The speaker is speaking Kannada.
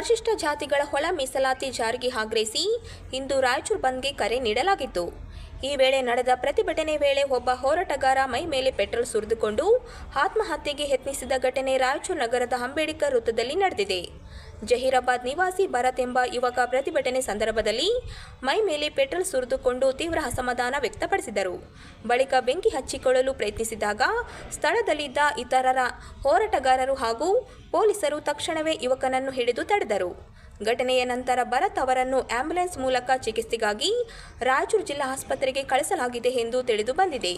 ಪರಿಶಿಷ್ಟ ಜಾತಿಗಳ ಒಳ ಮೀಸಲಾತಿ ಜಾರಿಗೆ ಆಗ್ರಹಿಸಿ ಇಂದು ರಾಯಚೂರು ಬಂದ್ಗೆ ಕರೆ ನೀಡಲಾಗಿತ್ತು. ಈ ವೇಳೆ ನಡೆದ ಪ್ರತಿಭಟನೆ ವೇಳೆ ಒಬ್ಬ ಹೋರಾಟಗಾರ ಮೈ ಮೇಲೆ ಪೆಟ್ರೋಲ್ ಸುರಿದುಕೊಂಡು ಆತ್ಮಹತ್ಯೆಗೆ ಯತ್ನಿಸಿದ ಘಟನೆ ರಾಯಚೂರು ನಗರದ ಅಂಬೇಡ್ಕರ್ ವೃತ್ತದಲ್ಲಿ ನಡೆದಿದೆ. ಜಹೀರಾಬಾದ್ ನಿವಾಸಿ ಭರತ್ ಎಂಬ ಯುವಕ ಪ್ರತಿಭಟನೆ ಸಂದರ್ಭದಲ್ಲಿ ಮೈ ಮೇಲೆ ಪೆಟ್ರೋಲ್ ಸುರಿದುಕೊಂಡು ತೀವ್ರ ಅಸಮಾಧಾನ ವ್ಯಕ್ತಪಡಿಸಿದರು. ಬಳಿಕ ಬೆಂಕಿ ಹಚ್ಚಿಕೊಳ್ಳಲು ಪ್ರಯತ್ನಿಸಿದಾಗ ಸ್ಥಳದಲ್ಲಿದ್ದ ಇತರರ ಹೋರಾಟಗಾರರು ಹಾಗೂ ಪೊಲೀಸರು ತಕ್ಷಣವೇ ಯುವಕನನ್ನು ಹಿಡಿದು ತಡೆದರು. ಘಟನೆಯ ನಂತರ ಭರತ್ ಅವರನ್ನು ಆಂಬ್ಯುಲೆನ್ಸ್ ಮೂಲಕ ಚಿಕಿತ್ಸೆಗಾಗಿ ರಾಯಚೂರು ಜಿಲ್ಲಾ ಆಸ್ಪತ್ರೆಗೆ ಕಳಿಸಲಾಗಿದೆ ಎಂದು ತಿಳಿದು ಬಂದಿದೆ.